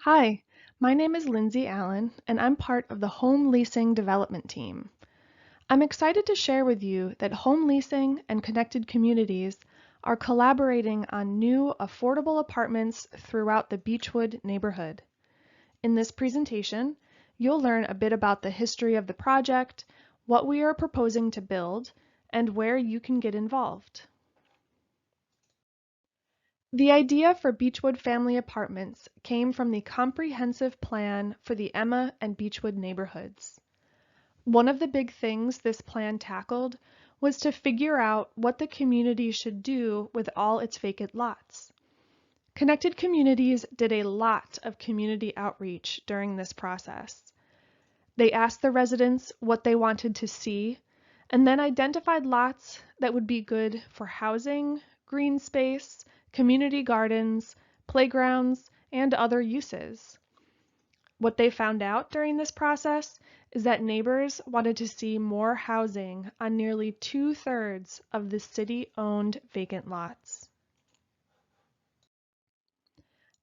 Hi, my name is Lindsay Allen, and I'm part of the Home Leasing Development Team. I'm excited to share with you that Home Leasing and Connected Communities are collaborating on new affordable apartments throughout the Beechwood neighborhood. In this presentation, you'll learn a bit about the history of the project, what we are proposing to build, and where you can get involved. The idea for Beechwood Family Apartments came from the comprehensive plan for the Emma and Beechwood neighborhoods. One of the big things this plan tackled was to figure out what the community should do with all its vacant lots. Connected Communities did a lot of community outreach during this process. They asked the residents what they wanted to see, and then identified lots that would be good for housing, green space, community gardens, playgrounds, and other uses. What they found out during this process is that neighbors wanted to see more housing on nearly 2/3 of the city-owned vacant lots.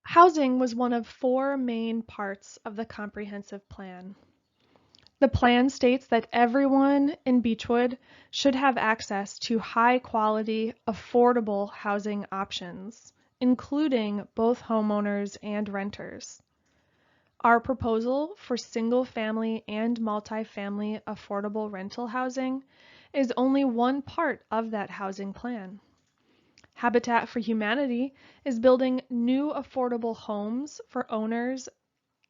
Housing was one of 4 main parts of the comprehensive plan. The plan states that everyone in Beechwood should have access to high-quality, affordable housing options, including both homeowners and renters. Our proposal for single-family and multifamily affordable rental housing is only one part of that housing plan. Habitat for Humanity is building new affordable homes for owners,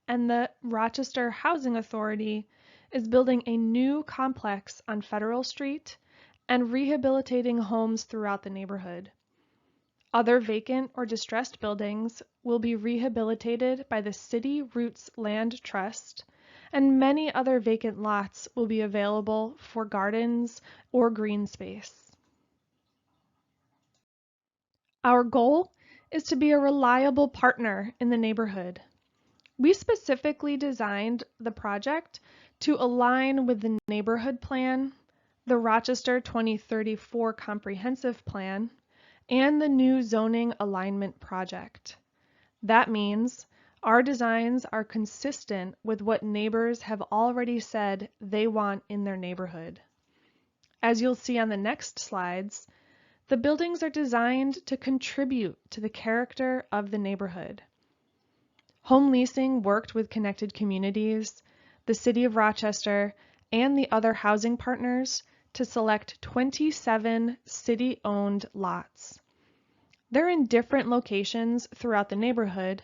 and the Rochester Housing Authority is building a new complex on Federal Street and rehabilitating homes throughout the neighborhood. Other vacant or distressed buildings will be rehabilitated by the City Roots Land Trust, and many other vacant lots will be available for gardens or green space. Our goal is to be a reliable partner in the neighborhood. We specifically designed the project to align with the neighborhood plan, the Rochester 2034 comprehensive plan, and the new zoning alignment project. That means our designs are consistent with what neighbors have already said they want in their neighborhood. As you'll see on the next slides, the buildings are designed to contribute to the character of the neighborhood. Home Leasing worked with Connected Communities, the City of Rochester, and the other housing partners to select 27 city-owned lots. They're in different locations throughout the neighborhood,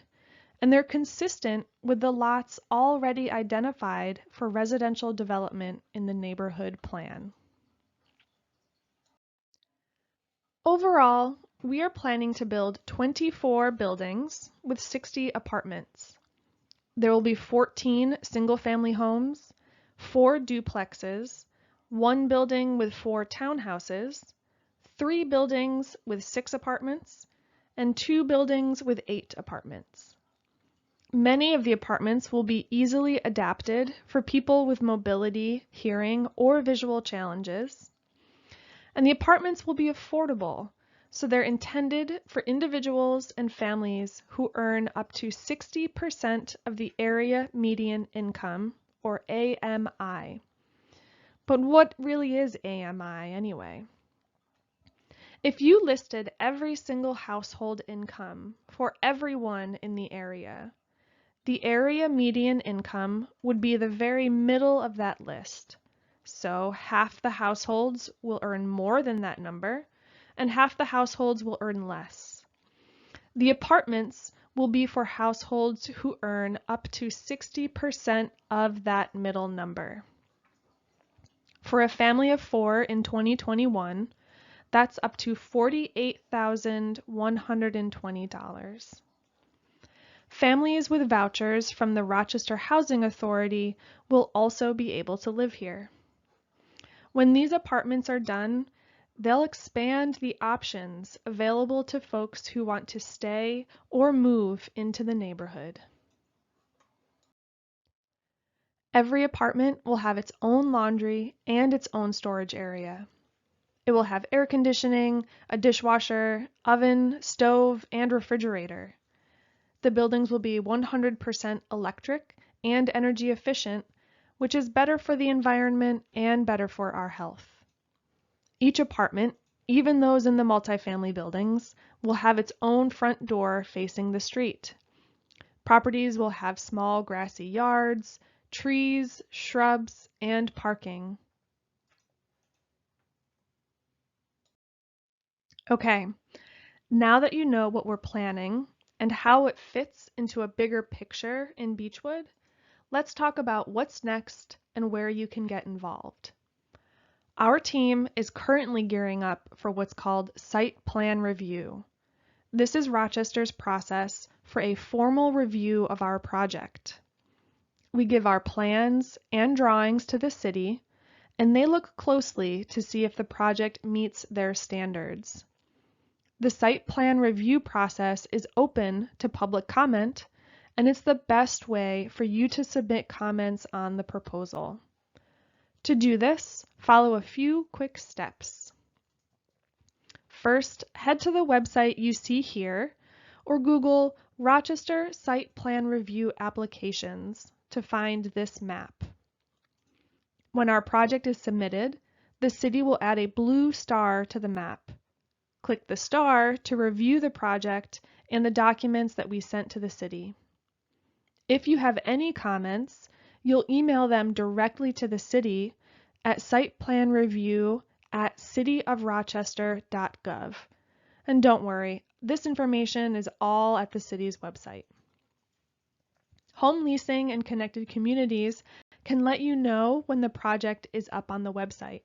and they're consistent with the lots already identified for residential development in the neighborhood plan. Overall, we are planning to build 24 buildings with 60 apartments. There will be 14 single-family homes, 4 duplexes, 1 building with 4 townhouses, 3 buildings with 6 apartments, and 2 buildings with 8 apartments. Many of the apartments will be easily adapted for people with mobility, hearing, or visual challenges. And the apartments will be affordable, so they're intended for individuals and families who earn up to 60% of the area median income, or AMI. But what really is AMI anyway? If you listed every single household income for everyone in the area median income would be the very middle of that list. So half the households will earn more than that number, and half the households will earn less. The apartments will be for households who earn up to 60% of that middle number. For a family of 4 in 2021, that's up to $48,120. Families with vouchers from the Rochester Housing Authority will also be able to live here. When these apartments are done, they'll expand the options available to folks who want to stay or move into the neighborhood. Every apartment will have its own laundry and its own storage area. It will have air conditioning, a dishwasher, oven, stove, and refrigerator. the buildings will be 100% electric and energy efficient, which is better for the environment and better for our health. Each apartment, even those in the multifamily buildings, will have its own front door facing the street. Properties will have small grassy yards, trees, shrubs, and parking. Okay, now that you know what we're planning and how it fits into a bigger picture in Beechwood, let's talk about what's next and where you can get involved. Our team is currently gearing up for what's called site plan review. This is Rochester's process for a formal review of our project. We give our plans and drawings to the city, and they look closely to see if the project meets their standards. The site plan review process is open to public comment, and it's the best way for you to submit comments on the proposal. To do this, follow a few quick steps. First, head to the website you see here or Google Rochester Site Plan Review Applications to find this map. When our project is submitted, the city will add a blue star to the map. Click the star to review the project and the documents that we sent to the city. If you have any comments, you'll email them directly to the city at siteplanreview@cityofrochester.gov. And don't worry, this information is all at the city's website. Home Leasing and Connected Communities can let you know when the project is up on the website.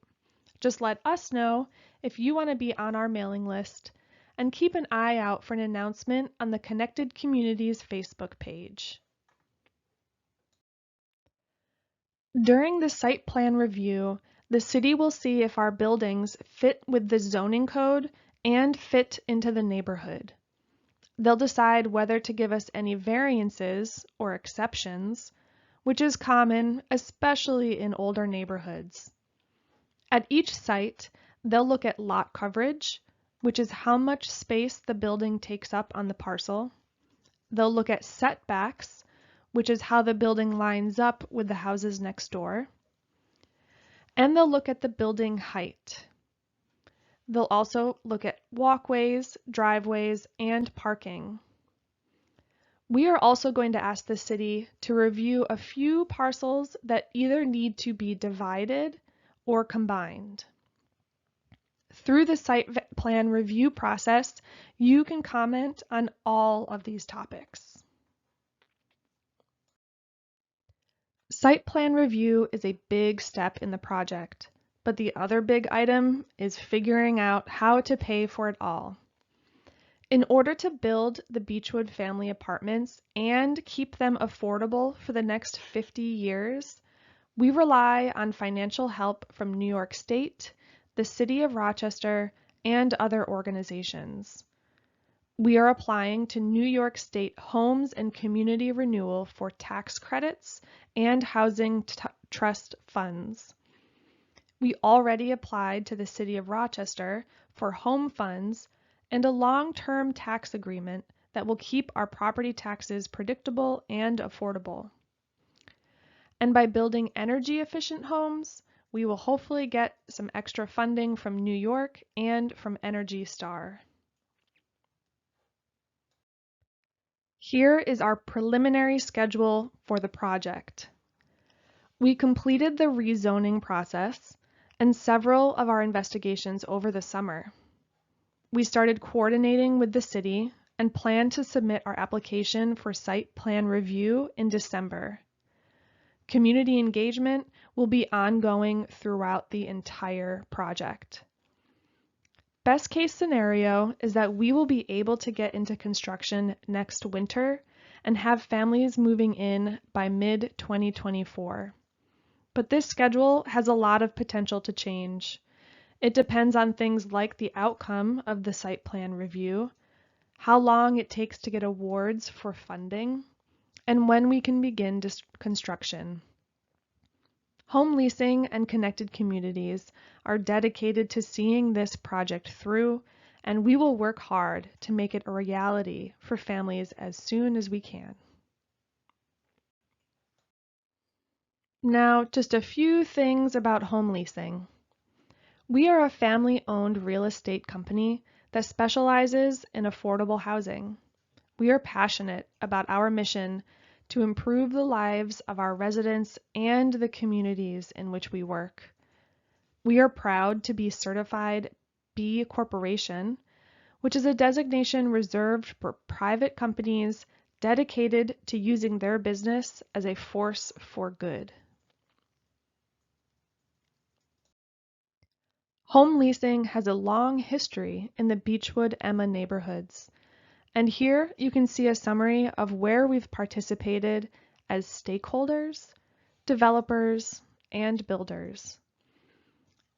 Just let us know if you want to be on our mailing list, and keep an eye out for an announcement on the Connected Communities Facebook page. During the site plan review, the city will see if our buildings fit with the zoning code and fit into the neighborhood. They'll decide whether to give us any variances or exceptions, which is common, especially in older neighborhoods. At each site, they'll look at lot coverage, which is how much space the building takes up on the parcel. They'll look at setbacks, which is how the building lines up with the houses next door. And they'll look at the building height. They'll also look at walkways, driveways, and parking. We are also going to ask the city to review a few parcels that either need to be divided or combined. Through the site plan review process, you can comment on all of these topics. Site plan review is a big step in the project, but the other big item is figuring out how to pay for it all. In order to build the Beechwood family apartments and keep them affordable for the next 50 years, we rely on financial help from New York State, the City of Rochester, and other organizations. We are applying to New York State Homes and Community Renewal for tax credits and housing trust funds. We already applied to the City of Rochester for home funds and a long-term tax agreement that will keep our property taxes predictable and affordable. And by building energy-efficient homes, we will hopefully get some extra funding from New York and from Energy Star. Here is our preliminary schedule for the project. We completed the rezoning process and several of our investigations over the summer. We started coordinating with the city and plan to submit our application for site plan review in December. Community engagement will be ongoing throughout the entire project. Best case scenario is that we will be able to get into construction next winter and have families moving in by mid-2024. But this schedule has a lot of potential to change. It depends on things like the outcome of the site plan review, how long it takes to get awards for funding, and when we can begin construction. Home Leasing and Connected Communities are dedicated to seeing this project through, and we will work hard to make it a reality for families as soon as we can. Now, just a few things about home leasing. We are a family-owned real estate company that specializes in affordable housing. We are passionate about our mission to improve the lives of our residents and the communities in which we work. We are proud to be certified B Corporation, which is a designation reserved for private companies dedicated to using their business as a force for good. Home leasing has a long history in the Beechwood Emma neighborhoods, and here you can see a summary of where we've participated as stakeholders, developers, and builders.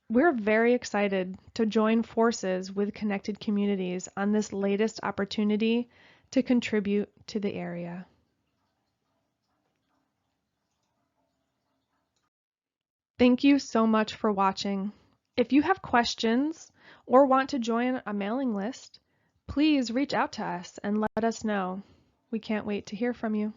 We're very excited to join forces with Connected Communities on this latest opportunity to contribute to the area. Thank you so much for watching. If you have questions or want to join a mailing list, please reach out to us and let us know. We can't wait to hear from you.